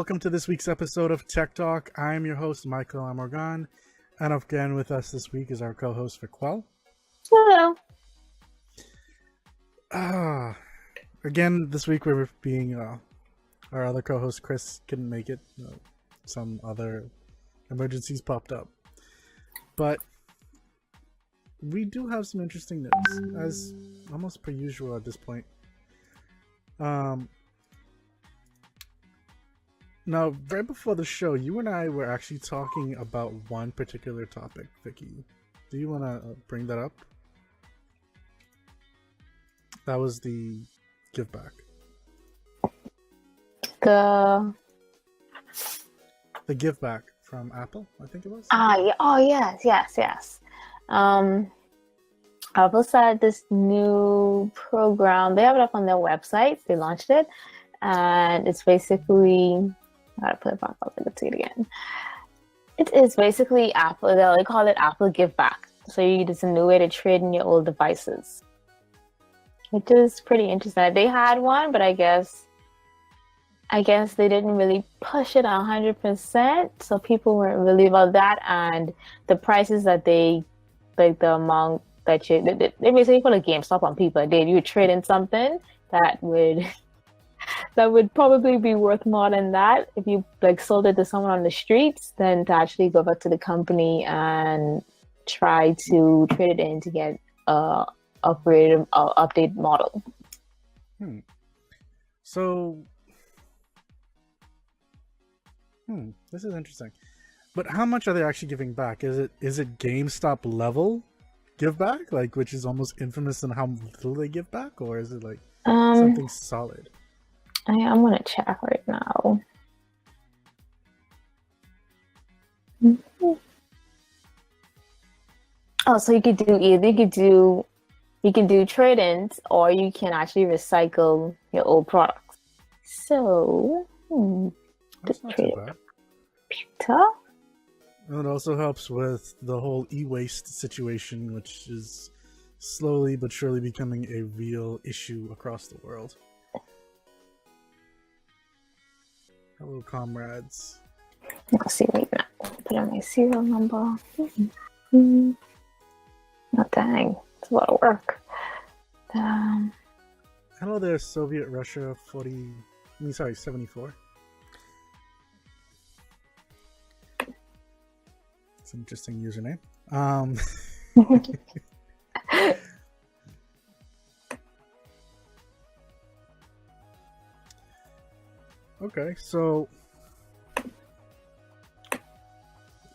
welcome to this week's episode of Tech Talk. I'm your host, Michael Amorgan, and again with us this week is our co-host, Vicquell. Hello. Again, this week we're being, our other co-host, Chris, couldn't make it. Some other emergencies popped up. But we do have some interesting news, as almost per usual at this point. Now, right before the show, you and I were actually talking about one particular topic, Vicky. Do you want to bring that up? That was the GiveBack. The GiveBack from Apple, I think it was. yeah. Oh, yes. Apple started this new program. They have it up on their website. They launched it, and it's basically. I gotta put it back up. Let's see it again. It is basically Apple. They call it Apple GiveBack. So it's a new way to trade in your old devices, which is pretty interesting. They had one, but I guess they didn't really push it 100%. So people weren't really about that, and the prices that they like, the amount that they basically put a GameStop on people. You would trade in something that would probably be worth more than that if you sold it to someone on the streets than to actually go back to the company and try to trade it in to get update model. So this is interesting. But how much are they actually giving back? Is it GameStop level give back, which is almost infamous in how little they give back, or is it something solid? I'm gonna check right now. Oh, so you can do trade-ins, or you can actually recycle your old products. So, that's not too bad. Computer. And it also helps with the whole e-waste situation, which is slowly but surely becoming a real issue across the world. Hello, comrades. Let's see right now. Put in my serial number. Oh, dang. It's a lot of work. Hello there, Soviet Russia 74. It's an interesting username. Okay, so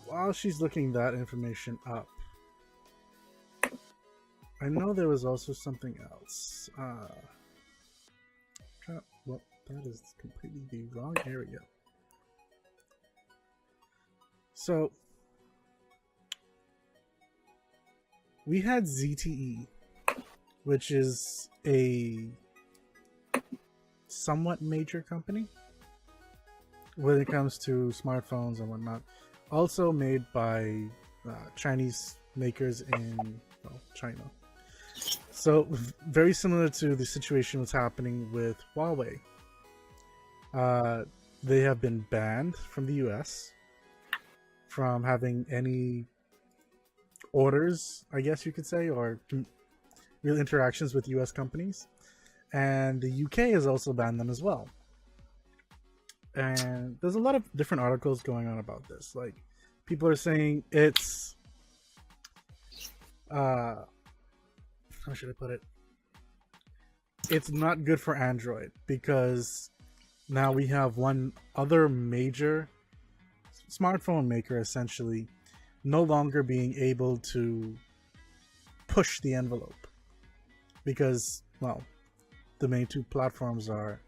while she's looking that information up, I know there was also something else. Well, that is completely the wrong area. So we had ZTE, which is a somewhat major company when it comes to smartphones and whatnot, also made by Chinese makers in China. So very similar to the situation that's happening with Huawei. They have been banned from the US from having any orders, I guess you could say, or real interactions with US companies. And the UK has also banned them as well. And there's a lot of different articles going on about this. People are saying it's how should I put it? It's not good for Android, because now we have one other major smartphone maker essentially no longer being able to push the envelope, because, well, the main two platforms are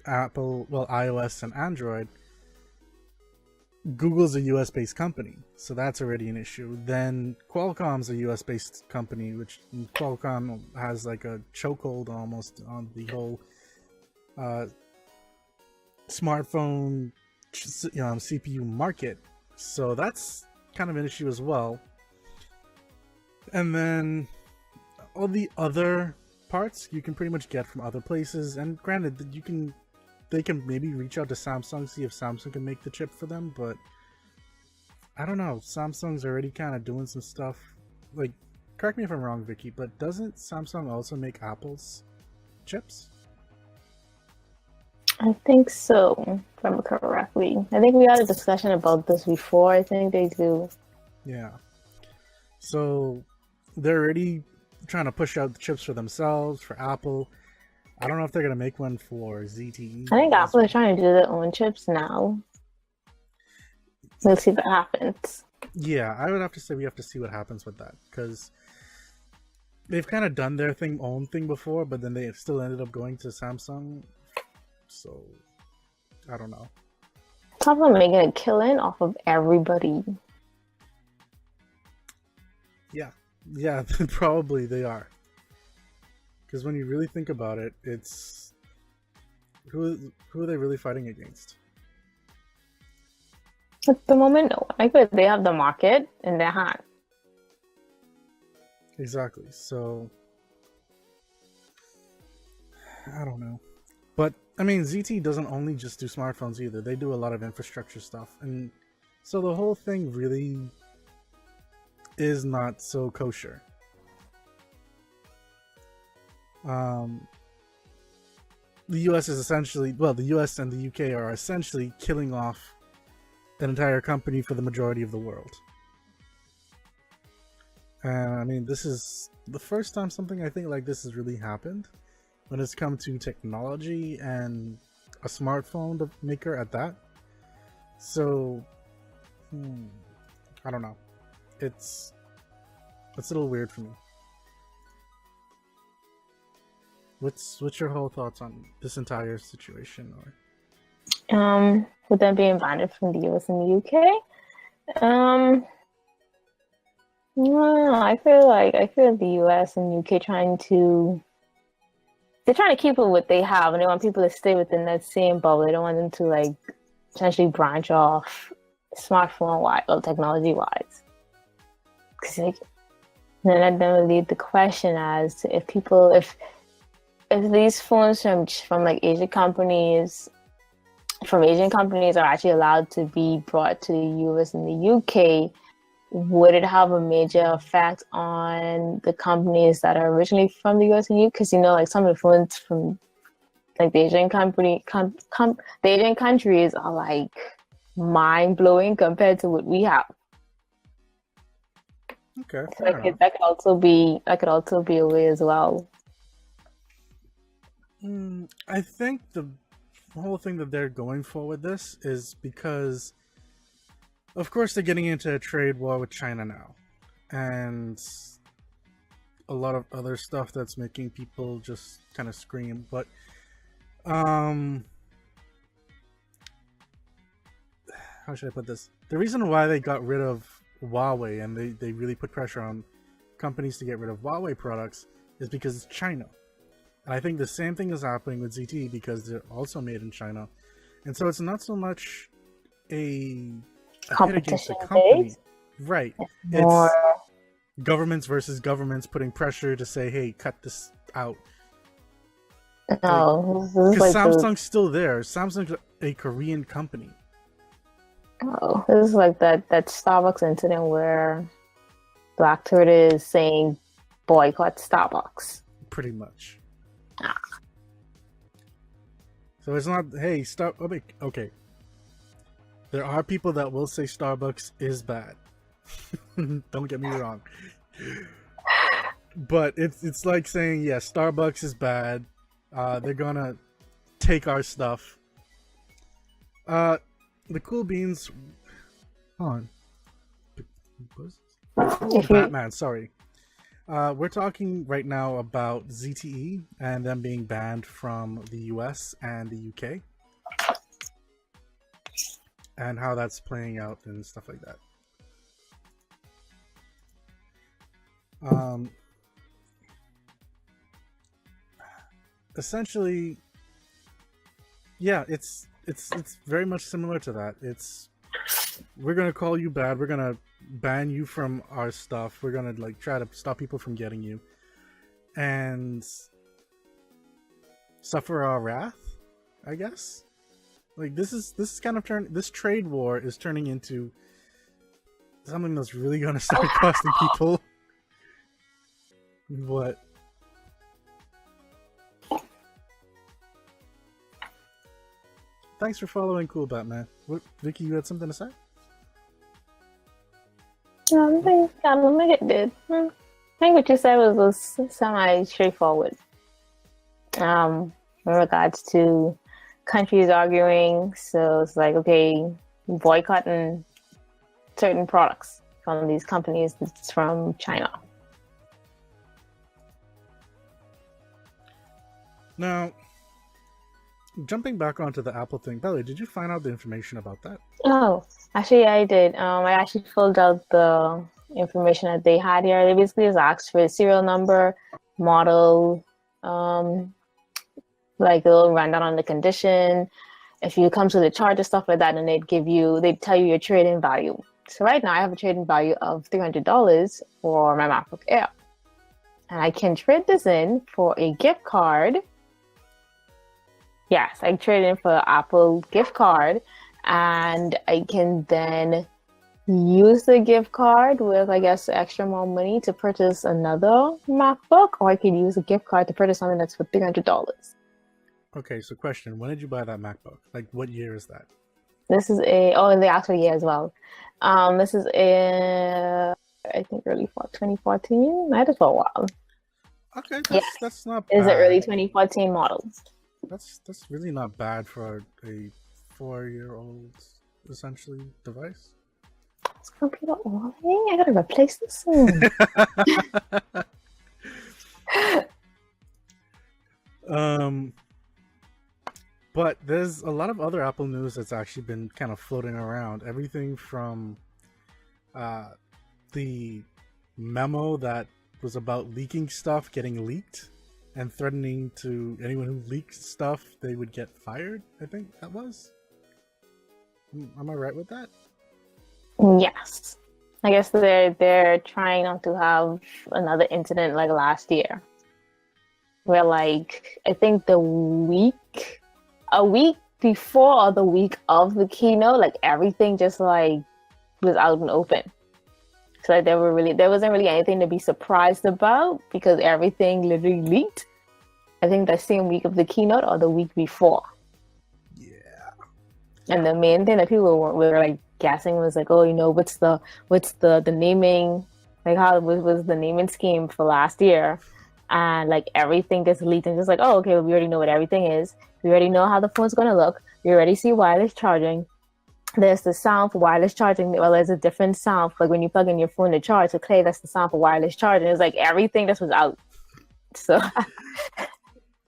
Apple, iOS and Android. Google's a US-based company, so that's already an issue. Then Qualcomm's a US-based company, which Qualcomm has a chokehold almost on the whole smartphone CPU market. So that's kind of an issue as well. And then all the other parts you can pretty much get from other places, and granted that you can they can maybe reach out to Samsung, see if Samsung can make the chip for them, but I don't know. Samsung's already kind of doing some stuff. Like, correct me if I'm wrong, Vicky, but doesn't Samsung also make Apple's chips? I think so, if I remember correctly. I think we had a discussion about this before. I think they do. Yeah. So they're already trying to push out the chips for themselves, for Apple. I don't know if they're going to make one for ZTE. I think Apple is trying to do their own chips now. We'll see what happens. Yeah, I would have to say we have to see what happens with that, because they've kind of done their own thing before, but then they still ended up going to Samsung. So, I don't know. Top of them making a killing off of everybody. Yeah, probably they are. Because when you really think about it, it's who are they really fighting against? At the moment, no. I feel they have the market in their hand. Exactly. So, I don't know. But, I mean, ZTE doesn't only just do smartphones either. They do a lot of infrastructure stuff. And so the whole thing really is not so kosher. The US is essentially, well, the US and the UK are essentially killing off an entire company for the majority of the world. And I mean, this is the first time something I think like this has really happened when it's come to technology and a smartphone maker at that. So, I don't know. It's a little weird for me. What's your whole thoughts on this entire situation? Or with them being banned from the US and the UK, no, I feel the US and UK they're trying to keep it what they have, and they want people to stay within that same bubble. They don't want them to like potentially branch off smartphone wise or technology wise. Because like, then that would lead the question as to if these phones from like Asian companies are actually allowed to be brought to the US and the UK, would it have a major effect on the companies that are originally from the US and UK? Because like some of the phones from like the Asian the Asian countries are like mind blowing compared to what we have. Okay, so that could also be a way as well. I think the whole thing that they're going for with this is because, of course, they're getting into a trade war with China now, and a lot of other stuff that's making people just kind of scream. But how should I put this? The reason why they got rid of Huawei and they really put pressure on companies to get rid of Huawei products is because it's China. And I think the same thing is happening with ZTE because they're also made in China. And so it's not so much a hit against the company. Right. It's governments versus governments putting pressure to say, hey, cut this out. No. Because Samsung's still there. Samsung's a Korean company. Oh, this is like that Starbucks incident where Black Twitter is saying boycott Starbucks. Pretty much. So it's not, hey, okay. There are people that will say Starbucks is bad. Don't get me wrong. But it's like saying, yeah, Starbucks is bad. They're gonna take our stuff. The Cool Beans. Hold on. Batman, sorry. We're talking right now about ZTE and them being banned from the US and the UK. And how that's playing out and stuff like that. Essentially, yeah, it's very much similar to that. We're gonna call you bad. We're gonna ban you from our stuff. We're gonna like try to stop people from getting you, and suffer our wrath, I guess. Like this is kind of this trade war is turning into something that's really gonna start costing people. What? Thanks for following, Cool Batman. What, Vicky? You had something to say? I don't think it did. I think what you said was semi straightforward. In regards to countries arguing, so it's like, okay, boycotting certain products from these companies that's from China. Now, jumping back onto the Apple thing, by the way, did you find out the information about that? Oh, actually, I did. I actually filled out the information that they had here. They basically just asked for the serial number, model, like a little rundown on the condition. If you come to the charge and stuff like that, and they'd tell you your trade-in value. So right now I have a trade-in value of $300 for my MacBook Air. And I can trade this in for a gift card. Yes, I trade in for an Apple gift card, and I can then use the gift card with, I guess, extra more money to purchase another MacBook, or I could use a gift card to purchase something that's for $300. Okay, so question: when did you buy that MacBook? Like, what year is that? This is and they asked for the year as well. This is I think early 2014. I had it for a while. Okay, Yeah. That's not bad. Is it early 2014 model? That's really not bad for a 4-year-old essentially device. It's gonna be like, oh, I gotta replace this soon. But there's a lot of other Apple news that's actually been kind of floating around. Everything from the memo that was about leaking stuff getting leaked and threatening to anyone who leaked stuff, they would get fired. I think that was. Am I right with that? Yes. I guess they're trying not to have another incident like last year. Where, like, I think a week before or the week of the keynote, like everything just like was out and open. So like there wasn't really anything to be surprised about because everything literally leaked. I think the same week of the keynote or the week before. Yeah. And the main thing that people were like guessing was like, oh, what's the naming, like how was the naming scheme for last year, and like everything gets leaked and just like, oh, okay, well, we already know what everything is. We already know how the phone's gonna look. We already see wireless charging. There's the sound for wireless charging. Well, there's a different sound like when you plug in your phone to charge. So clearly that's the sound for wireless charging. It's like everything that was out. So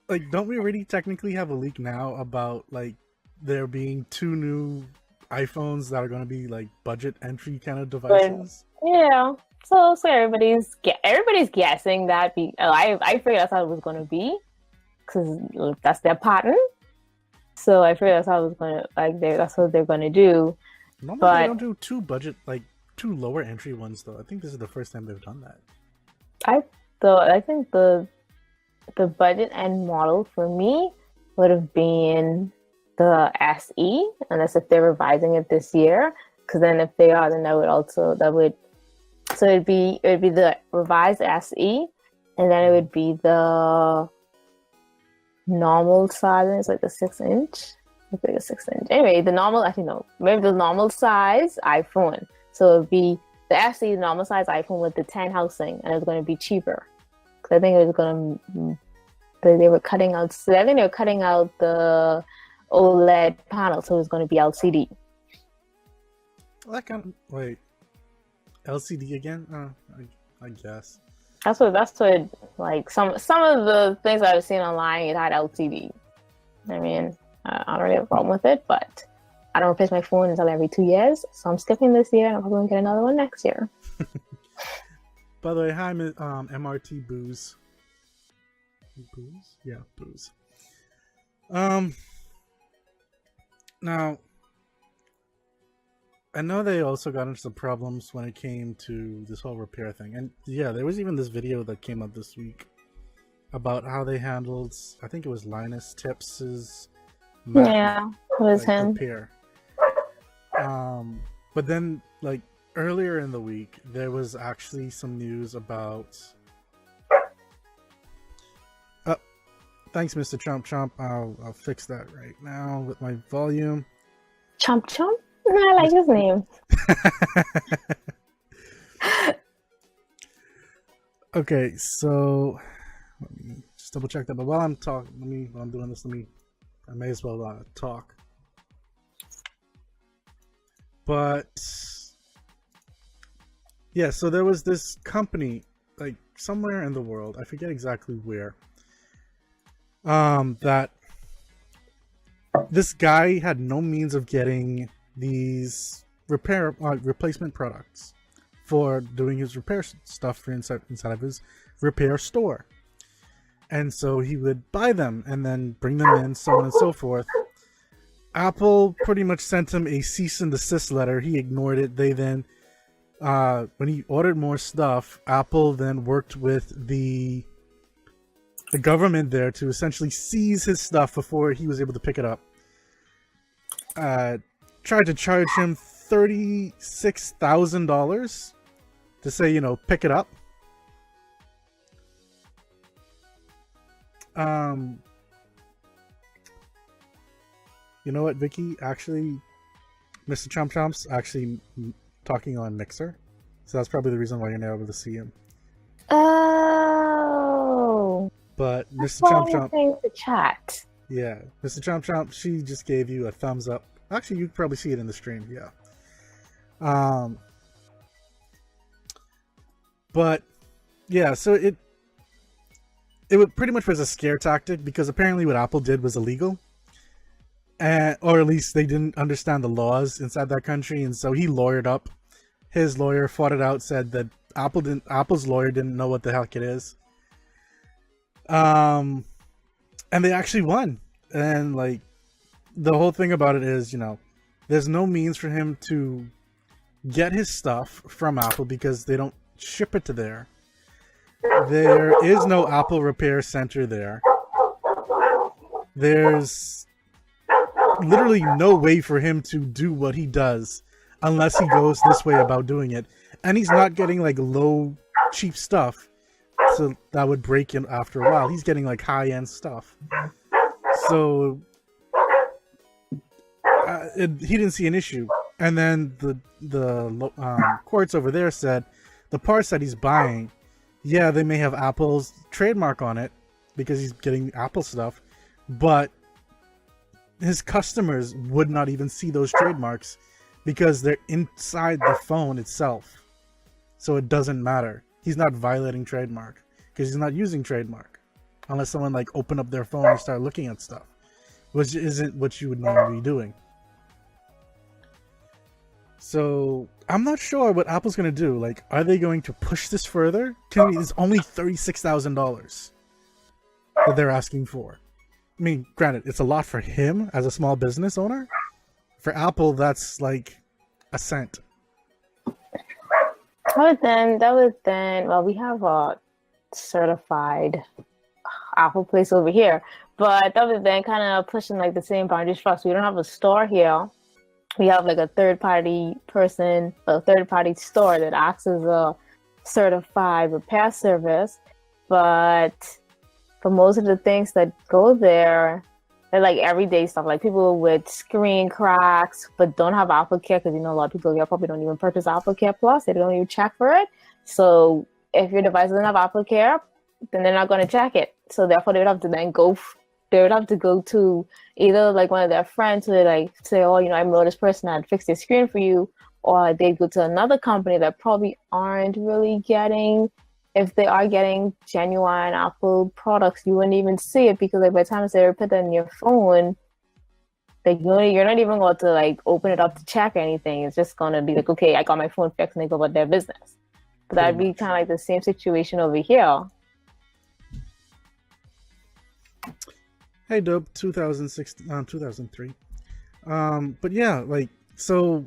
like, don't we already technically have a leak now about like there being 2 new iPhones that are going to be like budget entry kind of devices? But, yeah. So everybody's guessing that. I figured that's how it was going to be because that's their pattern. So I figured that's how it was going to that's what they're going to do. Normally but they don't do 2 budget, like 2 lower entry ones though. I think this is the first time they've done that. I think the budget end model for me would have been the SE, unless if they're revising it this year. Because then if they are, then so it'd be the revised SE, and then it would be the normal size. It's like the 6-inch. It's like a 6-inch. Anyway, the normal. Actually, no, maybe the normal size iPhone. So it'd be the SE, normal size iPhone with the 10 housing, and it's going to be cheaper. Because I think it was going to. They were cutting out. So I think they were cutting out the OLED panel, so it's going to be LCD. That kind of, wait, LCD again? I guess. That's what like some of the things I've seen online, it had LCD. I mean, I don't really have a problem with it, but I don't replace my phone until every 2 years, so I'm skipping this year and I'm probably going to get another one next year. By the way, hi, MRT Booze. Booze? Yeah, Booze. Now, I know they also got into some problems when it came to this whole repair thing. And yeah, there was even this video that came up this week about how they handled, I think it was Linus Tips's Yeah, it was like him. repair. But then like earlier in the week, there was actually some news about. Thanks, Mr. Chomp Chomp. I'll fix that right now with my volume. Chomp Chomp? I like his name. Okay, so let me just double check that. But while I'm talking, while I'm doing this, I may as well talk. But yeah, so there was this company, like somewhere in the world, I forget exactly where, that this guy had no means of getting these replacement products for doing his repair stuff for inside of his repair store. And so he would buy them and then bring them in, so on and so forth. Apple pretty much sent him a cease and desist letter. He ignored it. They then, when he ordered more stuff, Apple then worked with the government there to essentially seize his stuff before he was able to pick it up. Tried to charge him $36,000 to say, pick it up. You know what, Vicky? Actually, Mr. Chomp Chomp's actually talking on Mixer, so that's probably the reason why you're not able to see him. Oh. But Mr. Chomp Chomp, the chat. Yeah, Mr. Chomp Chomp, she just gave you a thumbs up. Actually, you can probably see it in the stream. Yeah. But yeah, so it pretty much was a scare tactic, because apparently what Apple did was illegal. Or at least they didn't understand the laws inside that country, and so he lawyered up. His lawyer fought it out, said that Apple's lawyer didn't know what the heck it is. And they actually won. And like the whole thing about it is, there's no means for him to get his stuff from Apple because they don't ship it to there. There is no Apple repair center there. There's literally no way for him to do what he does unless he goes this way about doing it. And he's not getting like low, cheap stuff, so that would break him after a while. He's getting like high-end stuff. So he didn't see an issue. And then the courts over there said the parts that he's buying, yeah, they may have Apple's trademark on it because he's getting Apple stuff, but his customers would not even see those trademarks because they're inside the phone itself. So it doesn't matter. He's not violating trademark because he's not using trademark unless someone like open up their phone and start looking at stuff, which isn't what you would normally be doing. So I'm not sure what Apple's going to do. Like, are they going to push this further? It's only $36,000 that they're asking for. I mean, granted, it's a lot for him as a small business owner. For Apple, that's like a cent. That was then. Well, we have a certified Apple place over here, but that was then kind of pushing like the same boundaries for us. We don't have a store here. We have like a third-party store that acts as a certified repair service, but for most of the things that go there, they're like everyday stuff, like people with screen cracks but don't have Apple Care, because a lot of people here probably don't even purchase Apple Care Plus. They don't even check for it. So if your device doesn't have Apple Care, then they're not going to check it. So therefore, they would have to go to either like one of their friends who like say, oh, I know this person had fixed their screen for you, or they go to another company that probably aren't really getting. If they are getting genuine Apple products, you wouldn't even see it, because like by the time they put that in your phone, like you're not even going to like open it up to check anything. It's just going to be like, okay, I got my phone fixed, and they go about their business. But that'd be kind of like the same situation over here. Hey, Dope, 2003. But yeah, like, so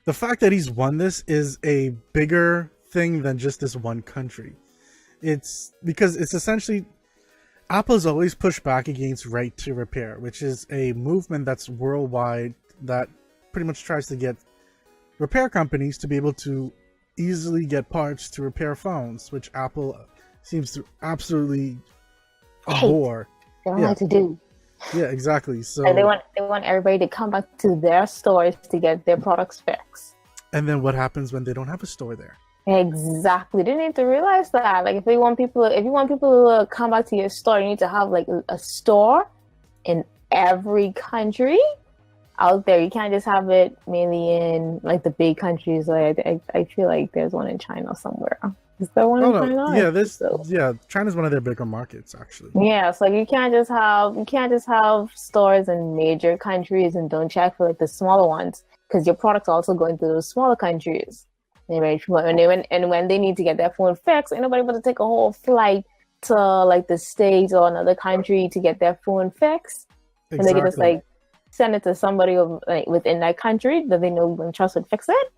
the fact that he's won this is a bigger thing than just this one country. It's because it's essentially Apple's always pushed back against right to repair, which is a movement that's worldwide that pretty much tries to get repair companies to be able to easily get parts to repair phones, which Apple seems to absolutely abhor. They don't like to do. Yeah, exactly. So and they want everybody to come back to their stores to get their products fixed. And then what happens when they don't have a store there? Exactly. They need to realize that. Like, if you want people to come back to your store, you need to have like a store in every country out there. You can't just have it mainly in like the big countries. Like I feel like there's one in China somewhere. Is there one in China? Yeah, China's one of their bigger markets actually. Yeah, so you can't just have stores in major countries and don't check for like the smaller ones, because your product's also going to those smaller countries. Anyway, when they need to get their phone fixed, ain't nobody about to take a whole flight to like the States or another country to get their phone fixed. Exactly. And they can just like send it to somebody like within that country that they know and trust would fix it.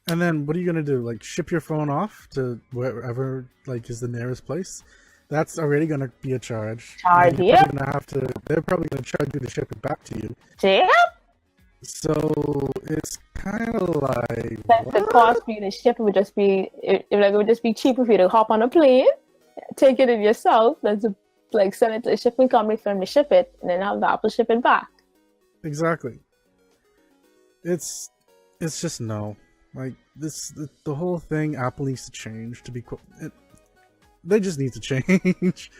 And then what are you gonna do? Like ship your phone off to wherever like is the nearest place? That's already gonna be a charge. Yeah. They're probably gonna charge you to ship it back to you. Yeah. So it's kind of like the cost for you to ship it would just be it would just be cheaper for you to hop on a plane, take it in yourself, than to like send it to a shipping company for them to ship it, and then have the Apple ship it back. Exactly. It's just no. Like the whole thing, Apple needs to change to be they just need to change.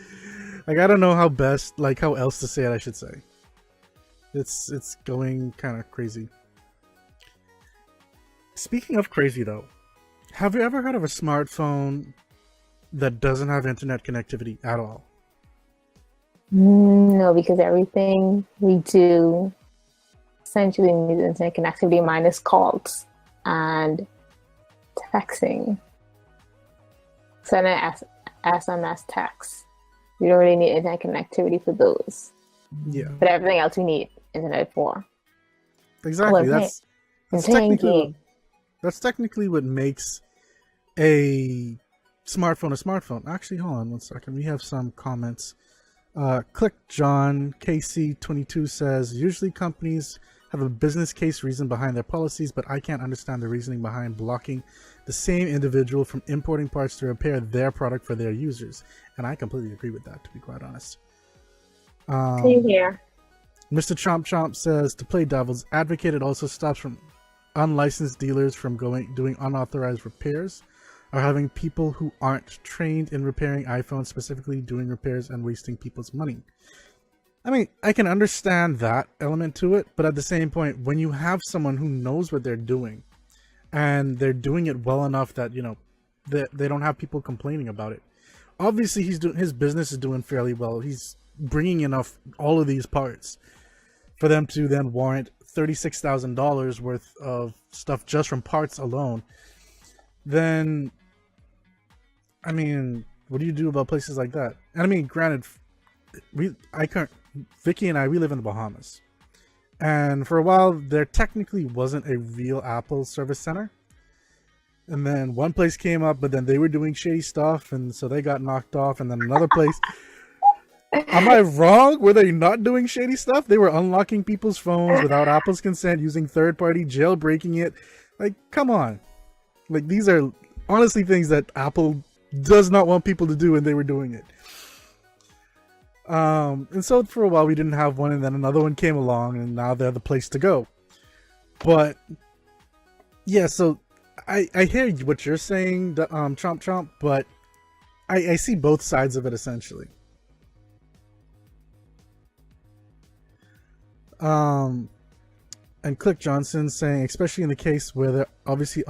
Like I don't know how else to say it. I should say. It's going kind of crazy. Speaking of crazy though, have you ever heard of a smartphone that doesn't have internet connectivity at all? No, because everything we do essentially needs internet connectivity minus calls and texting. Send an SMS text. You don't really need internet connectivity for those. Yeah. But everything else we need internet for. Exactly. That's technically what makes a smartphone a smartphone. Actually, hold on one second. We have some comments. Click John KC22 says, usually companies have a business case reason behind their policies, but I can't understand the reasoning behind blocking the same individual from importing parts to repair their product for their users. And I completely agree with that, to be quite honest. Same here. Mr. Chomp Chomp says, to play devil's advocate, it also stops from unlicensed dealers from doing unauthorized repairs, or having people who aren't trained in repairing iPhones specifically doing repairs and wasting people's money. I mean, I can understand that element to it, but at the same point, when you have someone who knows what they're doing, and they're doing it well enough that, you know, they don't have people complaining about it. Obviously, his business is doing fairly well. He's bringing enough all of these parts for them to then warrant $36,000 worth of stuff just from parts alone. Then, I mean, what do you do about places like that? And I mean, granted, Vicky and I, we live in the Bahamas. And for a while, there technically wasn't a real Apple service center. And then one place came up, but then they were doing shady stuff, and so they got knocked off. And then another place... Am I wrong? Were they not doing shady stuff? They were unlocking people's phones without Apple's consent, using third-party, jailbreaking it. Like, come on. Like, these are honestly things that Apple does not want people to do, and they were doing it. And so for a while we didn't have one, and then another one came along, and now they're the place to go. But yeah, so I hear what you're saying, Chomp Chomp, but I see both sides of it essentially. And Click Johnson saying, especially in the case where they obviously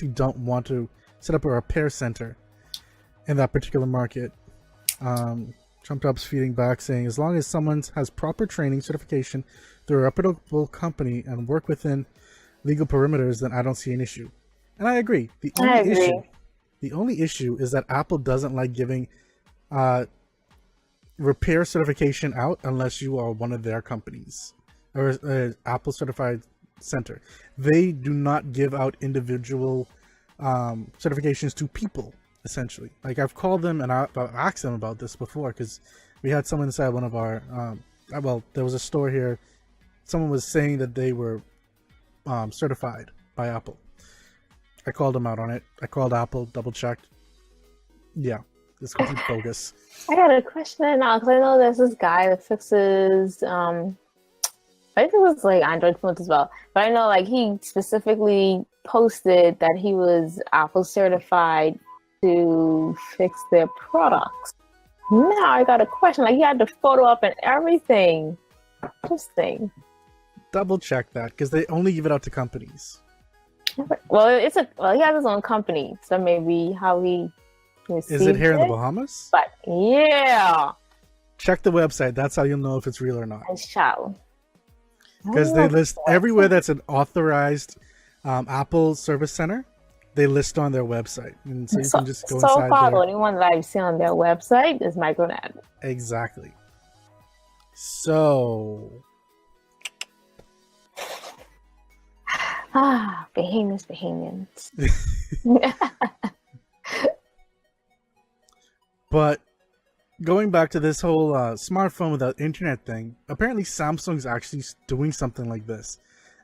don't want to set up a repair center in that particular market. Trump Top's feeding back saying, as long as someone has proper training certification through a reputable company and work within legal perimeters, then I don't see an issue. And I agree. The only issue is that Apple doesn't like giving repair certification out unless you are one of their companies or Apple certified center. They do not give out individual certifications to people. essentially. Like I've called them and I've asked them about this before because we had someone inside one of our well, there was a store here. Someone was saying that they were certified by Apple. I called them out on it. I called Apple, double checked. Yeah, it's complete bogus. I got a question now because I know there's this guy that fixes I think it was like Android phones as well. But I know like he specifically posted that he was Apple certified to fix their products. Now I got a question. Like he had the photo up and everything. Interesting. Double check that because they only give it out to companies. Well, he has his own company, so maybe how he received Is it here in the Bahamas? But yeah, check the website. That's how you'll know if it's real or not. Nice shout. Because they list everywhere that's an authorized Apple service center. They list on their website, and so you can just go inside. So far, the only one that I've seen on their website is Micronet. Exactly. So. Bahamians. But going back to this whole smartphone without internet thing, apparently Samsung's actually doing something like this.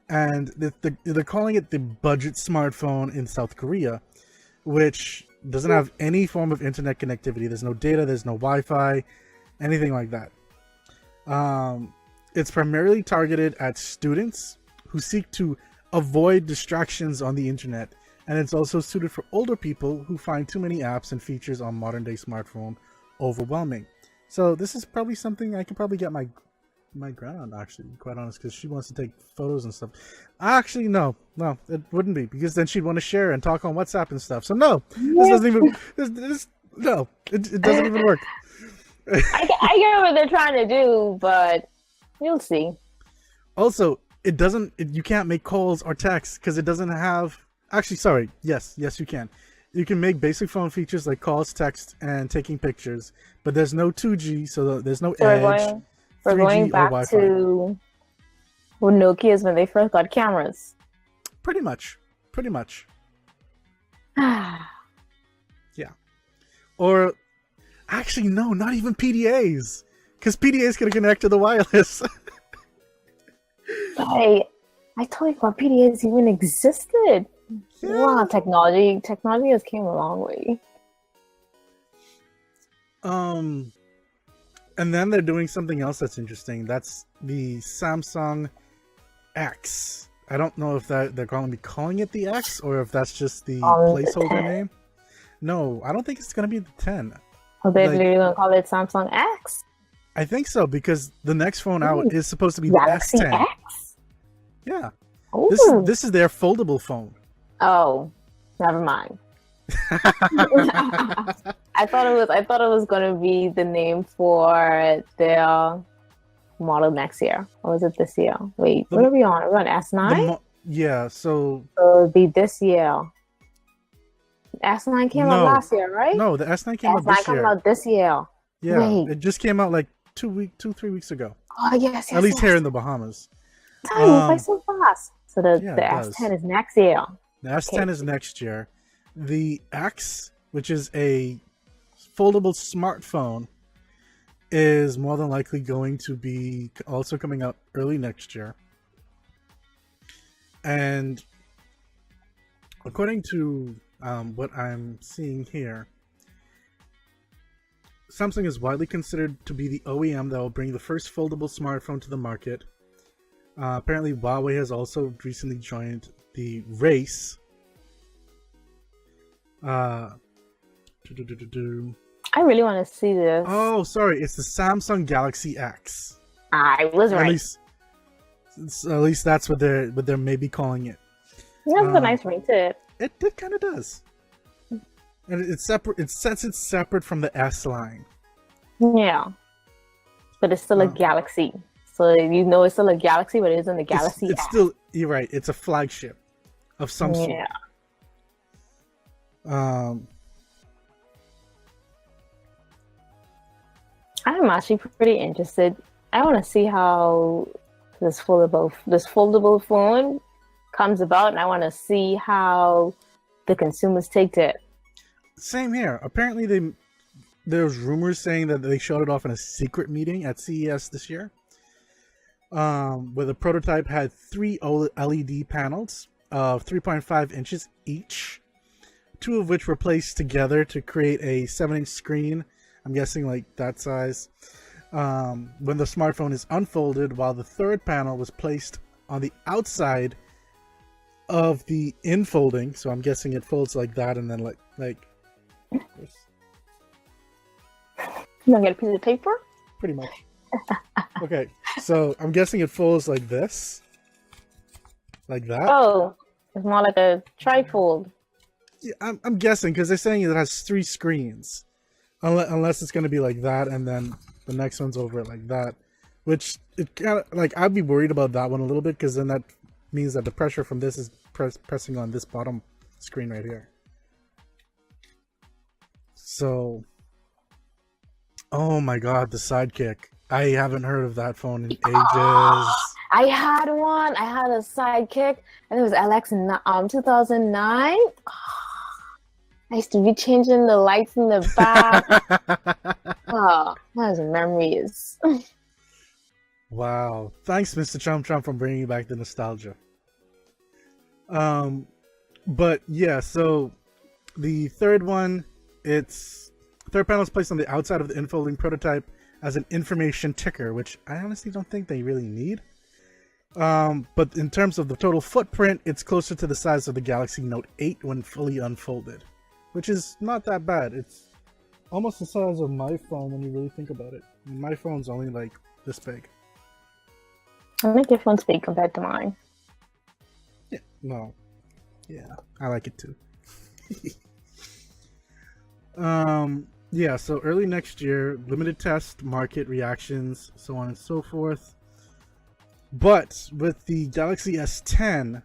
And they're calling it the budget smartphone in South Korea, which doesn't have any form of internet connectivity. There's no data, there's no Wi-Fi, anything like that. It's primarily targeted at students who seek to avoid distractions on the internet, and it's also suited for older people who find too many apps and features on modern day smartphone overwhelming. So this is probably something I could probably get my grandma on, actually, to be quite honest, because she wants to take photos and stuff. Actually, no, it wouldn't be, because then she'd want to share and talk on WhatsApp and stuff. So no, this doesn't even it doesn't even work. I get what they're trying to do, but you'll see. Also, you can't make calls or texts because it doesn't have. Actually, sorry. Yes, you can. You can make basic phone features like calls, text, and taking pictures, but there's no 2G, so there's no edge. We're going back to Nokia's when they first got cameras. Pretty much. Yeah. Or, actually, no, not even PDAs, because PDAs can connect to the wireless. I totally forgot PDAs even existed. Yeah. Wow, technology has came a long way. And then they're doing something else that's interesting. That's the Samsung X. I don't know if they're going to be calling it the X or if that's just the placeholder name. No, I don't think it's going to be the 10. Oh, they're going to call it Samsung X? I think so, because the next phone out is supposed to be Galaxy the S10. X? Yeah. Ooh. This is their foldable phone. Oh, never mind. I thought it was going to be the name for their model next year. Or was it this year? Wait, what are we on? Are we on S9? Yeah, so it would be this year. S9 came out last year, right? No, the S9 came out this year. S9 came out this year. Yeah, Wait. It just came out like 3 weeks ago. Oh, yes. At least here in the Bahamas. Time by so fast. So the S10 is next year. The S10 is next year. The X, which is a foldable smartphone, is more than likely going to be also coming out early next year. And according to what I'm seeing here, Samsung is widely considered to be the OEM that will bring the first foldable smartphone to the market. Apparently, Huawei has also recently joined the race. I really want to see this. Oh, sorry, it's the Samsung Galaxy X. I was right. At least that's what they're maybe calling it. Yeah, that's a nice ring to it. It kind of does. And it's separate. It sets it separate from the S line. Yeah, but it's still a Galaxy. So you know it's still a Galaxy, but it isn't the Galaxy. It's still, you're right. It's a flagship of some sort. Yeah. I'm actually pretty interested. I want to see how this foldable phone comes about, and I want to see how the consumers take to it. Same here. Apparently, there's rumors saying that they showed it off in a secret meeting at CES this year, where the prototype had 3 LED panels of 3.5 inches each, 2 of which were placed together to create a 7-inch screen. I'm guessing like that size. When the smartphone is unfolded, while the third panel was placed on the outside of the infolding. So I'm guessing it folds like that, and then like. You gonna get a piece of paper? Pretty much. Okay, so I'm guessing it folds like this. Like that. Oh, it's more like a trifold. Yeah, I'm guessing because they're saying it has 3 screens. Unless it's going to be like that, and then the next one's over it like that. Which, it kind of, like, I'd be worried about that one a little bit, because then that means that the pressure from this is pressing on this bottom screen right here. So, oh my god, the Sidekick. I haven't heard of that phone in ages. I had one. I had a Sidekick, and it was LX 2009. I used to be changing the lights in the back. Oh, those memories. Wow. Thanks, Mr. Chum Chum, for bringing back the nostalgia. But yeah, so the third one, third panel is placed on the outside of the infolding prototype as an information ticker, which I honestly don't think they really need. But in terms of the total footprint, it's closer to the size of the Galaxy Note 8 when fully unfolded, which is not that bad. It's almost the size of my phone when you really think about it. And my phone's only like this big. I think your phone's big compared to mine. Yeah, no. Yeah, I like it too. Yeah, so early next year, limited test, market reactions, so on and so forth. But with the Galaxy S10,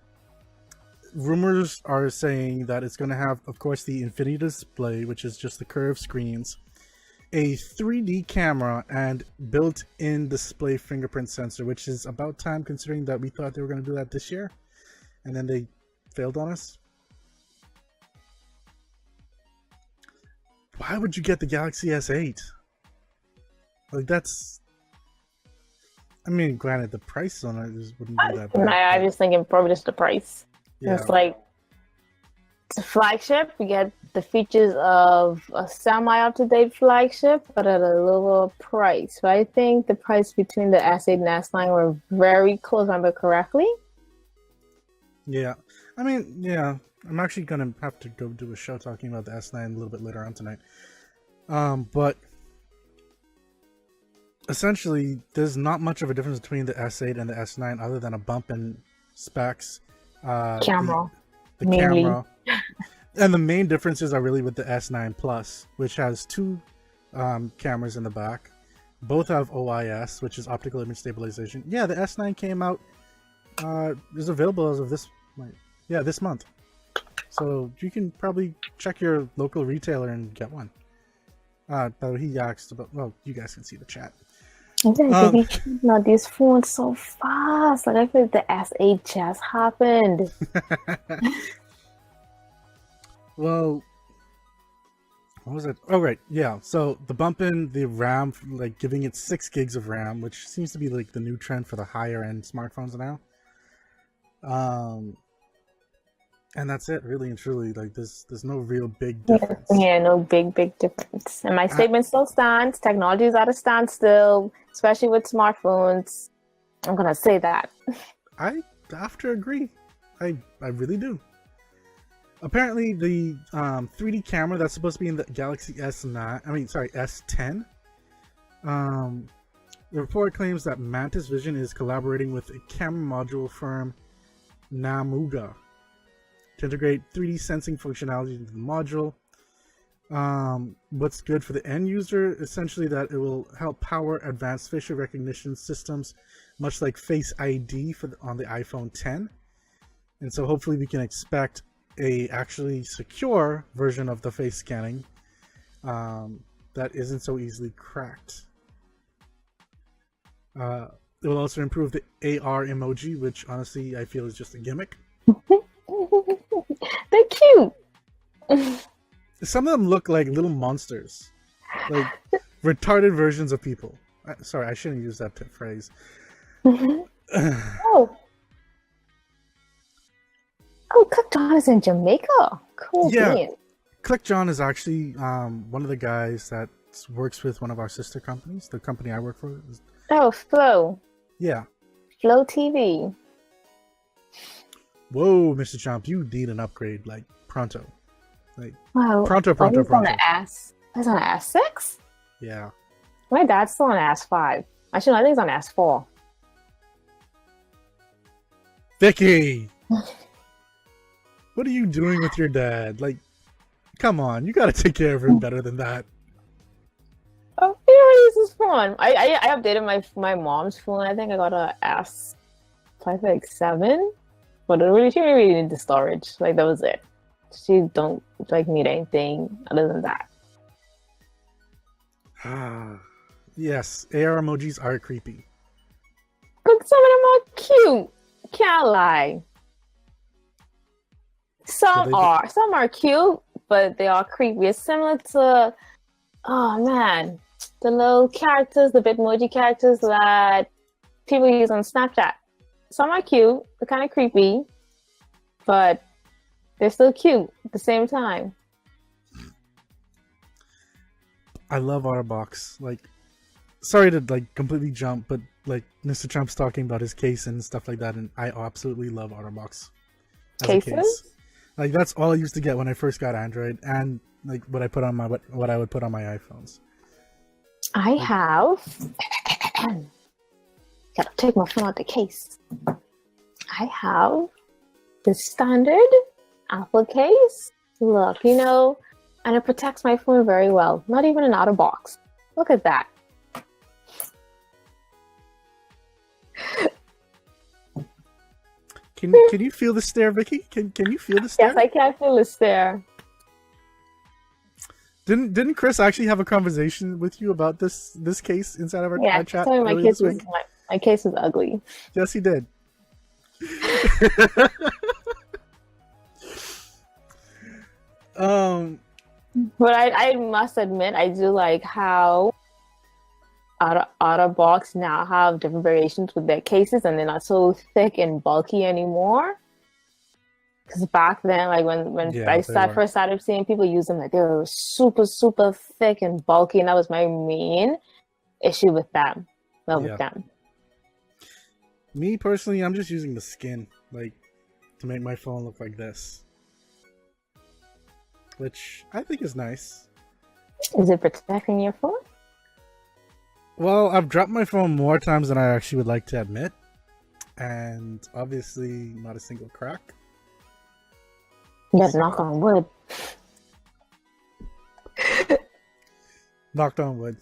rumors are saying that it's going to have, of course, the infinity display, which is just the curved screens, a 3D camera, and built-in display fingerprint sensor, which is about time considering that we thought they were going to do that this year, and then they failed on us. Why would you get the Galaxy S8? Like, that's... I mean, granted, the price on it wouldn't be that bad. I was thinking probably just the price. Yeah. It's like, it's a flagship. We get the features of a semi-up-to-date flagship, but at a lower price. So I think the price between the S8 and S9 were very close, if I remember correctly. Yeah. I mean, yeah. I'm actually going to have to go do a show talking about the S9 a little bit later on tonight. But essentially, there's not much of a difference between the S8 and the S9 other than a bump in specs. Camera. The camera. And the main differences are really with the S9 Plus, which has 2 cameras in the back. Both have OIS, which is optical image stabilization. Yeah, the S9 came out, is available as of this month. So you can probably check your local retailer and get one. Though he asked about, well, you guys can see the chat. Not these phones so fast. Like I feel like the S8 just happened. Well, what was it? Oh, right. Yeah. So the bump in the RAM, like giving it 6 gigs of RAM, which seems to be like the new trend for the higher end smartphones now. And that's it, really and truly. Like, there's no real big difference. Yeah, no big difference. And my statement still stands. Technology is at a standstill, especially with smartphones. I'm gonna say that. I have to agree. I really do. Apparently, the 3D camera that's supposed to be in the Galaxy S10. The report claims that Mantis Vision is collaborating with a camera module firm, Namuga, to integrate 3D sensing functionality into the module. What's good for the end user, essentially that it will help power advanced facial recognition systems, much like Face ID on the iPhone 10. And so hopefully we can expect a actually secure version of the face scanning that isn't so easily cracked. It will also improve the AR emoji, which honestly I feel is just a gimmick. They're cute. Some of them look like little monsters, like retarded versions of people. Sorry, I shouldn't use that phrase. Oh, Cook John is in Jamaica. Cool. Yeah. Bean. Click John is actually one of the guys that works with one of our sister companies. The company I work for. Oh, Flow. Yeah. Flow TV. Whoa, Mr. Chomp, you need an upgrade, like pronto. Like Wow. pronto. He's on the He's on the S6? Yeah. My dad's still on S5. Actually, no, I think he's on S4. Vicky! What are you doing with your dad? Like, come on, you gotta take care of him better than that. Oh, he already uses his phone. I updated my mom's phone. I think I got a S7, but she really needed the storage. Like that was it. She don't like need anything other than that. Yes, AR emojis are creepy. But some of them are cute. Can't lie. Some are cute, but they are creepy. It's similar to, oh man, the little characters, the Bitmoji characters that people use on Snapchat. Some are cute, they're kind of creepy, but they're still cute at the same time. I love Otterbox. Like, sorry to like completely jump, but like Mr. Trump's talking about his case and stuff like that, and I absolutely love Otterbox. Cases? Like that's all I used to get when I first got Android, and like what I put on my what I would put on my iPhones. I have. Gotta take my phone out the case. I have the standard Apple case. Look, and it protects my phone very well. Not even an OtterBox. Look at that. Can you feel the stare, Vicky? Can you feel the stare? Yes, I can feel the stare. Didn't Chris actually have a conversation with you about this case inside of our chat? Yeah, my case was ugly. Yes, he did. But I must admit, I do like how OtterBox now have different variations with their cases, and they're not so thick and bulky anymore. Because back then, like when I first started seeing people use them, like they were super, super thick and bulky, and that was my main issue with them. With them. Me personally, I'm just using the skin, like, to make my phone look like this, which I think is nice. Is it protecting your phone? Well, I've dropped my phone more times than I actually would like to admit, and obviously not a single crack. Yes, knock on wood. Knocked on wood.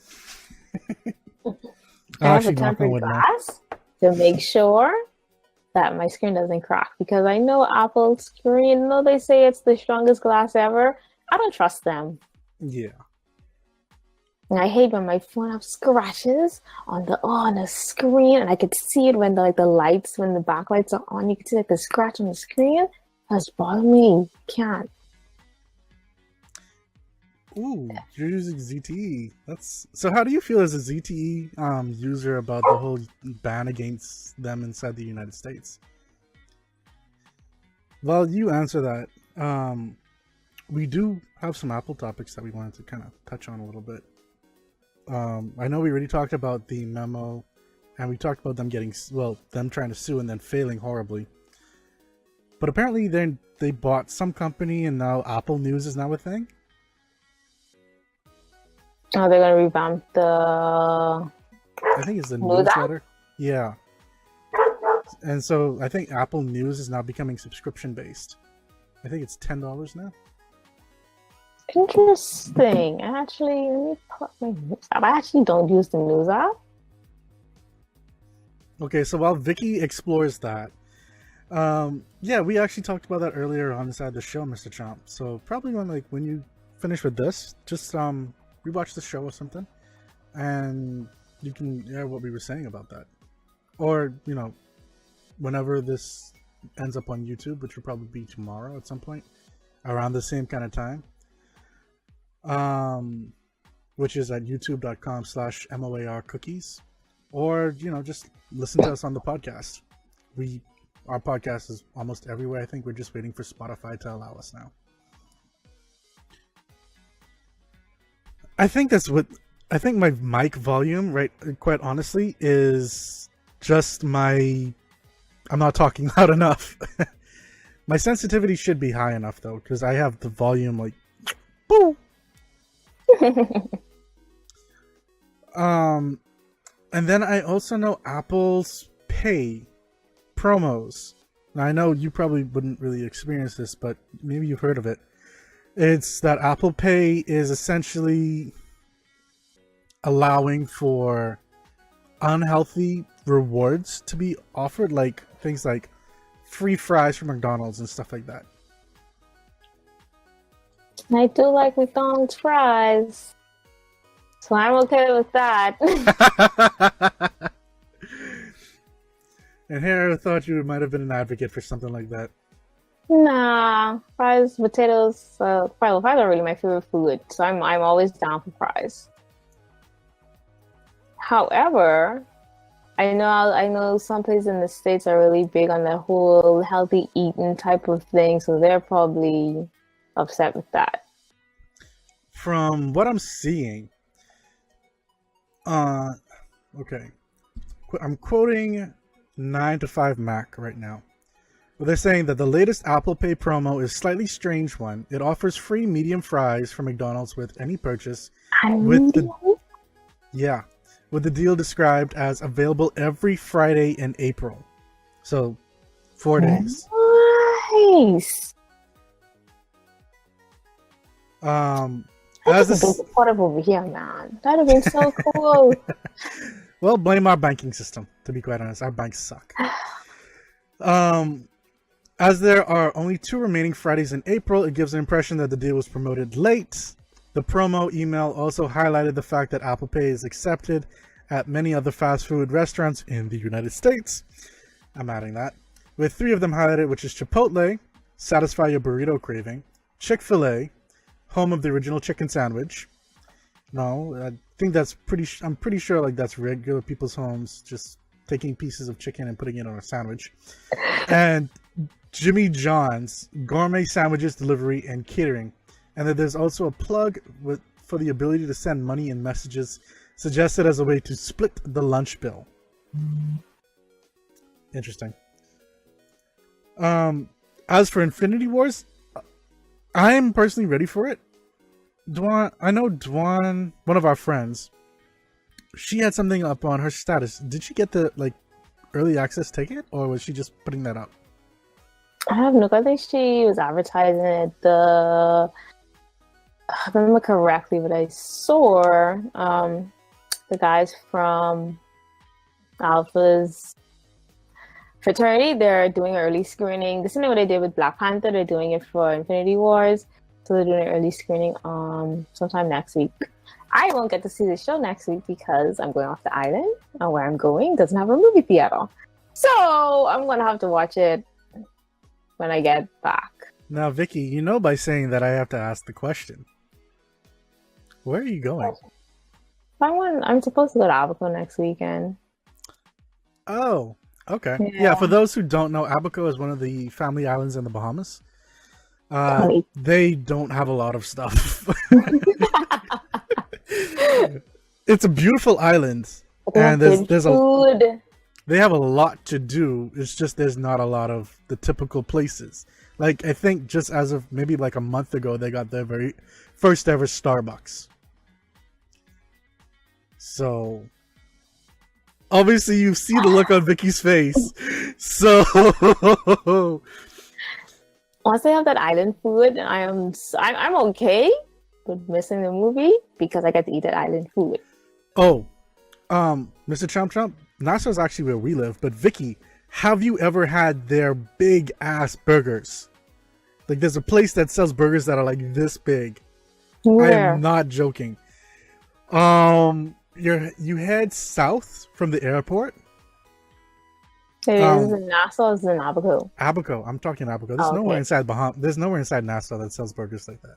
I have a tempered glass to make sure that my screen doesn't crack, because I know Apple's screen, though they say it's the strongest glass ever, I don't trust them. Yeah. And I hate when my phone has scratches on the screen, and I could see it when the lights, when the backlights are on, you can see like the scratch on the screen. That's bothering me. Can't. Ooh, you're using ZTE. So how do you feel as a ZTE user about the whole ban against them inside the United States? Well, you answer that. We do have some Apple topics that we wanted to kind of touch on a little bit. I know we already talked about the memo, and we talked about them them trying to sue and then failing horribly. But apparently they bought some company, and now Apple News is now a thing. Oh, they're gonna revamp the. I think it's the newsletter. Yeah. And so I think Apple News is now becoming subscription based. I think it's $10 now. Interesting. Actually, let me put my news app. I actually don't use the news app. Okay, so while Vicky explores that, we actually talked about that earlier on inside the show, Mr. Chomp. So probably when you finish with this, just rewatch the show or something, and you can hear what we were saying about that. Or whenever this ends up on YouTube, which will probably be tomorrow at some point, around the same kind of time. which is at youtube.com/MOAR cookies, or just listen to us on the podcast. Our podcast is almost everywhere. I think we're just waiting for Spotify to allow us now. I think my mic volume, right, quite honestly, is just I'm not talking loud enough. My sensitivity should be high enough though, because I have the volume like boo. And then I also know Apple's Pay promos. Now I know you probably wouldn't really experience this, but maybe you've heard of it. It's that Apple Pay is essentially allowing for unhealthy rewards to be offered, like things like free fries from McDonald's and stuff like that. I do like McDonald's fries, so I'm okay with that. And here I thought you might have been an advocate for something like that. Nah, fries, potatoes, fries are really my favorite food, so I'm always down for fries. However, I know some places in the States are really big on the whole healthy eating type of thing, so they're probably upset with that. From what I'm seeing, okay, I'm quoting 9to5Mac right now. Well, they're saying that the latest Apple Pay promo is a slightly strange one. It offers free medium fries from McDonald's with any purchase. With the deal described as available every Friday in April. So, 4 days. Nice. As this supportive over here, man. That'd have been so cool. Well, blame our banking system, to be quite honest. Our banks suck. As there are only 2 remaining Fridays in April, it gives the impression that the deal was promoted late. The promo email also highlighted the fact that Apple Pay is accepted at many other fast food restaurants in the United States. I'm adding that. With 3 of them highlighted, which is Chipotle, satisfy your burrito craving, Chick-fil-A, home of the original chicken sandwich. No, I think I'm pretty sure like that's regular people's homes, just taking pieces of chicken and putting it on a sandwich. And Jimmy John's, gourmet sandwiches, delivery, and catering. And then there's also a plug for the ability to send money and messages, suggested as a way to split the lunch bill. Interesting. As for Infinity Wars, I am personally ready for it. I know Dwan, one of our friends, she had something up on her status. Did she get the early access ticket, or was she just putting that up? I have no clue. I think she was advertising it. If I remember correctly, what I saw, the guys from Alpha's fraternity, they're doing early screening. This is what they did with Black Panther. They're doing it for Infinity Wars. So they're doing an early screening sometime next week. I won't get to see the show next week because I'm going off the island, and where I'm going doesn't have a movie theater. So I'm going to have to watch it when I get back. Now, Vicky, by saying that I have to ask the question. Where are you going? I'm supposed to go to Abaco next weekend. Oh, okay. Yeah, for those who don't know, Abaco is one of the family islands in the Bahamas. They don't have a lot of stuff. It's a beautiful island, and there's food. They have a lot to do. It's just there's not a lot of the typical places. I think just as of maybe a month ago, they got their very first ever Starbucks. So obviously you see the look on Vicky's face. So once they have that island food, I'm okay with missing the movie because I get to eat that island food. Oh, Mr. Chomp, Nassau is actually where we live, but Vicky, have you ever had their big ass burgers? There's a place that sells burgers that are this big. Where? I am not joking. You head south from the airport. It is in Nassau or is it in Abaco? Abaco. I'm talking Abaco. There's nowhere inside There's nowhere inside Nassau that sells burgers like that.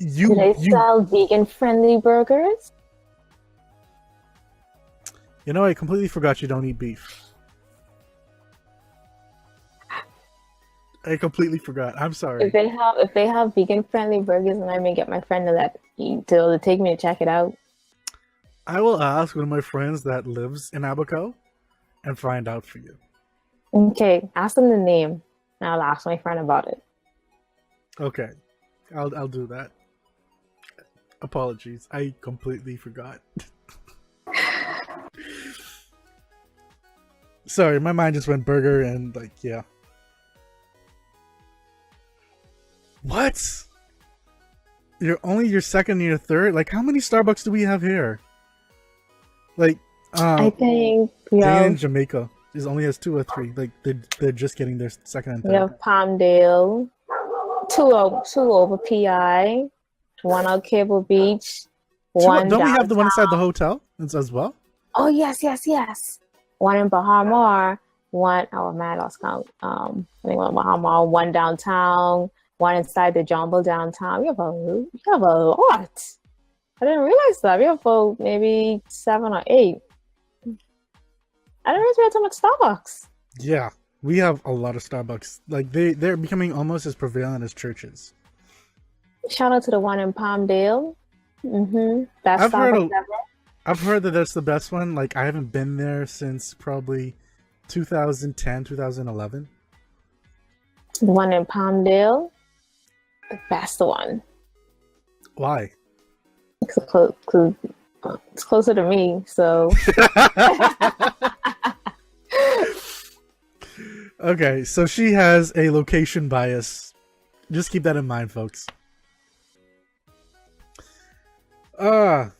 Do they sell vegan-friendly burgers? You know, I completely forgot you don't eat beef. I completely forgot. I'm sorry. If they have vegan-friendly burgers, then I may get my friend to take me to check it out. I will ask one of my friends that lives in Abaco and find out for you. Okay, ask them the name, and I'll ask my friend about it. Okay, I'll do that. Apologies, I completely forgot. Sorry, my mind just went burger and like, yeah. What? You're only your second and your third? Like, how many Starbucks do we have here? Like, I think in Jamaica only has 2 or 3. Like, they're just getting their second and third. We have Palmdale, two over PI, one on Cable Beach, one. Don't we have the one inside the hotel as well? Oh yes. One in Bahamar, one. Oh man, I lost count. I think one in Bahamar, one downtown, one inside the Jumbo downtown. We have a lot. I didn't realize that. We have maybe 7 or 8. I didn't realize we had so much Starbucks. Yeah, we have a lot of Starbucks. Like they're becoming almost as prevalent as churches. Shout out to the one in Palmdale. Best Starbucks ever. I've heard that that's the best one. Like I haven't been there since probably 2010, 2011. The one in Palmdale, the best one. Why? Because it's closer to me, so. Okay, so she has a location bias. Just keep that in mind, folks. Apparently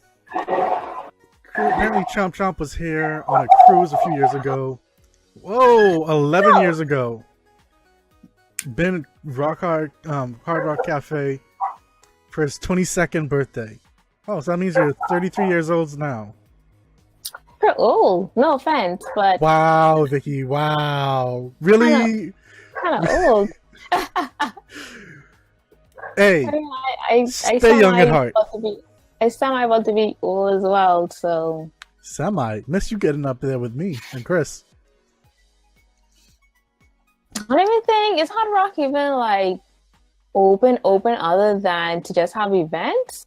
Chomp Chomp was here on a cruise a few years ago. Whoa, 11 years ago. Been Hard Rock Cafe for his 22nd birthday. Oh, so that means you're 33 years old now. You're old. No offense, but... Wow, Vicky, wow. Really? Kind of old. Hey, I stay young at heart. I about to be old as well, so... Semi. Miss you getting up there with me and Chris. I don't even think... Is Hard Rock even, like, open other than to just have events?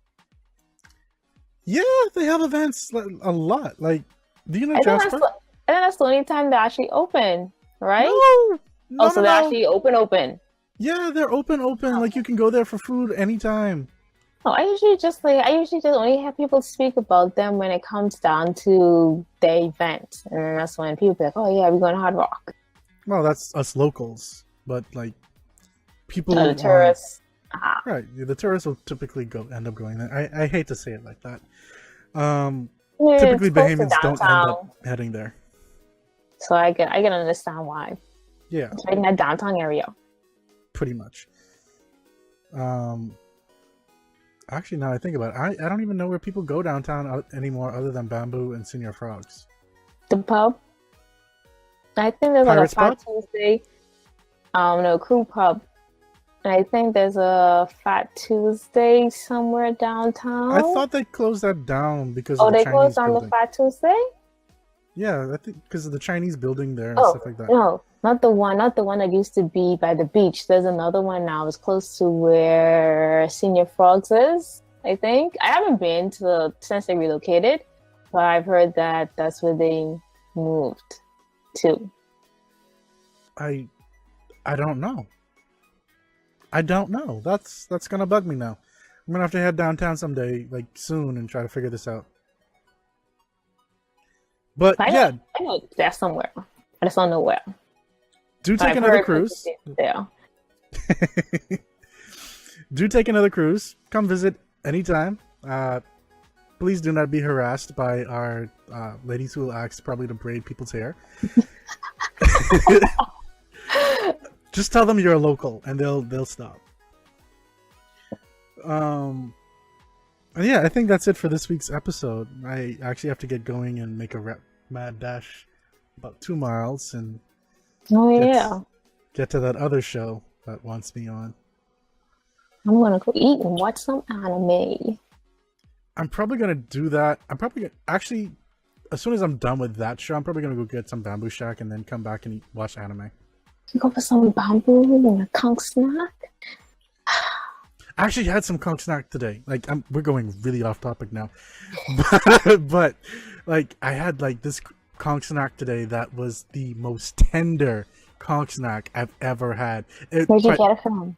Yeah, they have events a lot. Like, do you know Jasper? I think that's the only time they actually open, right? No, they're actually open. Yeah, they're open. Like, you can go there for food anytime. Oh, I usually just only have people speak about them when it comes down to the event, and that's when people be like, "Oh yeah, we're going to Hard Rock." Well, that's us locals, but like people, the tourists, right? The tourists will typically end up going there. I hate to say it like that. Typically, Bahamians don't end up heading there. So I can understand why. Yeah, it's right in that downtown area. Pretty much. Actually, now I think about it, I don't even know where people go downtown anymore other than Bamboo and Senior Frogs. The pub? I think there's Pirates like a Fat Tuesday. No, Crew Pub. And I think there's a Fat Tuesday somewhere downtown. I thought they closed that down because of the they Chinese closed down building. the Fat Tuesday? Yeah, I think because of the Chinese building there and stuff like that. No, not the one that used to be by the beach. There's another one now. It's close to where Senior Frogs is, I think. I haven't been since they relocated, but I've heard that that's where they moved to. I don't know. That's gonna bug me now. I'm gonna have to head downtown someday, like soon, and try to figure this out. But I know that's somewhere. I just don't know where. Do take another cruise. Yeah. Do take another cruise. Come visit anytime. Please do not be harassed by our ladies who will ask probably to braid people's hair. Just tell them you're a local, and they'll stop. And yeah, I think that's it for this week's episode. I actually have to get going and make a mad dash about 2 miles and get to that other show that wants me on. I'm gonna go eat and watch some anime. I'm probably gonna do that. I'm probably gonna actually, as soon as I'm done with that show, I'm probably gonna go get some Bamboo Shack and then come back and watch anime. You go for some bamboo and a conch snack. I actually had some conch snack today. Like, we're going really off topic now, but like I had like this conch snack today that was the most tender conch snack I've ever had. Where'd you get it from?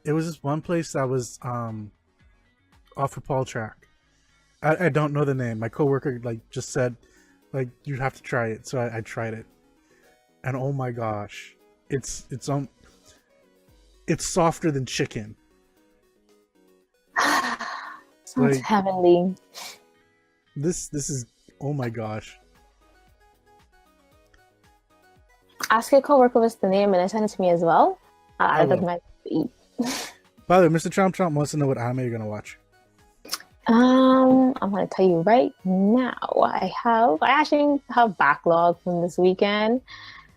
It was this one place that was off of Paul Track. I don't know the name. My coworker like just said like you'd have to try it, so I tried it, and oh my gosh, it's softer than chicken. Sounds like, heavenly. This is, oh my gosh. Ask your coworker what's the name and then send it to me as well. I don't mind to eat. By the way, Mr. Chomp Chomp wants to know what anime you're gonna watch. I'm gonna tell you right now. I actually have backlog from this weekend.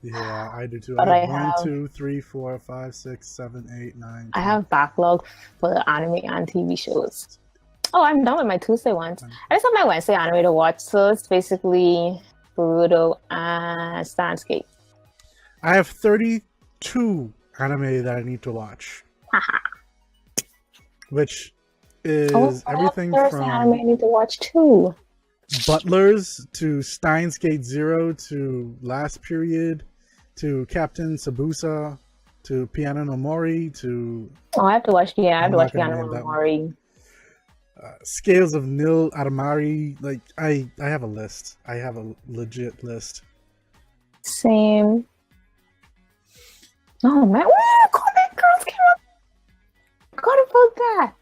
Yeah, I do too. But I have 1, 2, 3, 4, 5, 6, 7, 8, 9. 10. I have backlog for the anime and TV shows. Oh, I'm done with my Tuesday ones. I just have my Wednesday anime to watch, so it's basically Boruto and Stanscape. I have 32 anime that I need to watch. Which is everything from anime I need to watch too. Butlers to Steins Gate Zero to Last Period to Captain Sabusa to Piano no Mori to I have to watch Piano no Mori. Scales of Nil Aramari. Like I have a list. I have a legit list. Same. Oh man, Comic Girls came up. Forgot about that.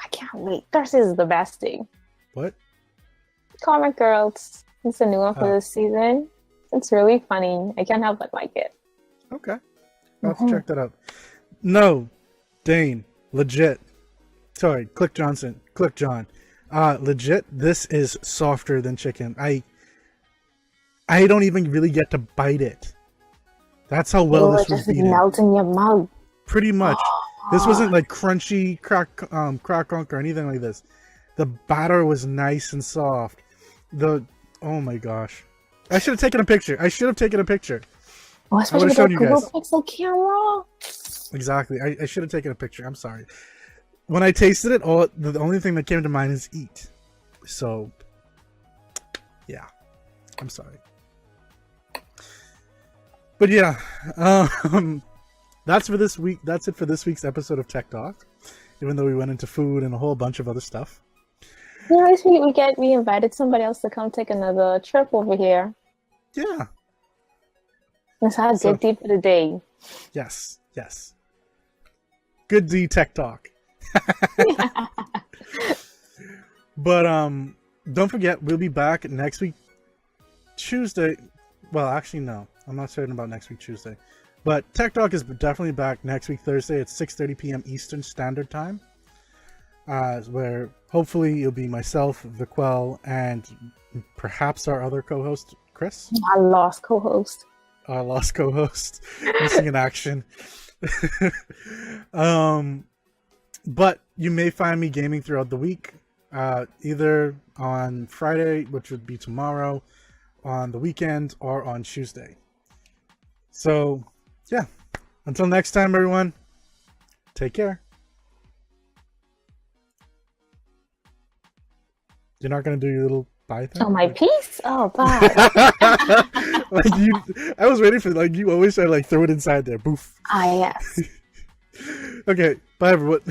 I can't wait. Thursday is the best thing. What? Comic Girls. It's a new one for this season. It's really funny. I can't help but like it. Okay. I'll have to check that out. No, Dane, legit. Sorry, Click John. Legit, this is softer than chicken. I don't even really get to bite it. That's how well this was beaten. Melt in your mouth. Pretty much. This wasn't like crunchy crack or anything like this. The batter was nice and soft. Oh my gosh. I should have taken a picture. Oh, especially with the Google Pixel camera. Exactly. I should have taken a picture. I'm sorry. When I tasted it, the only thing that came to mind is eat. So, yeah. I'm sorry. But yeah, that's for this week. That's it for this week's episode of Tech Talk. Even though we went into food and a whole bunch of other stuff. You know, we invited somebody else to come take another trip over here. Yeah. Let's have a good deed for the day. Yes. Good D Tech Talk. But don't forget, we'll be back next week Tuesday. Well, actually, no. I'm not certain about next week Tuesday. But Tech Talk is definitely back next week Thursday at 6:30 p.m. Eastern Standard Time. Where hopefully it'll be myself, Vicquell, and perhaps our other co-host, Chris. Our lost co-host. Missing in action. But you may find me gaming throughout the week, either on Friday, which would be tomorrow, on the weekend, or on Tuesday. So, yeah. Until next time, everyone, take care. You're not going to do your little bye thing? Oh, my piece? Oh, bye. I was waiting for, you always try to, throw it inside there. Boof. Ah, yes. Okay, bye, everyone.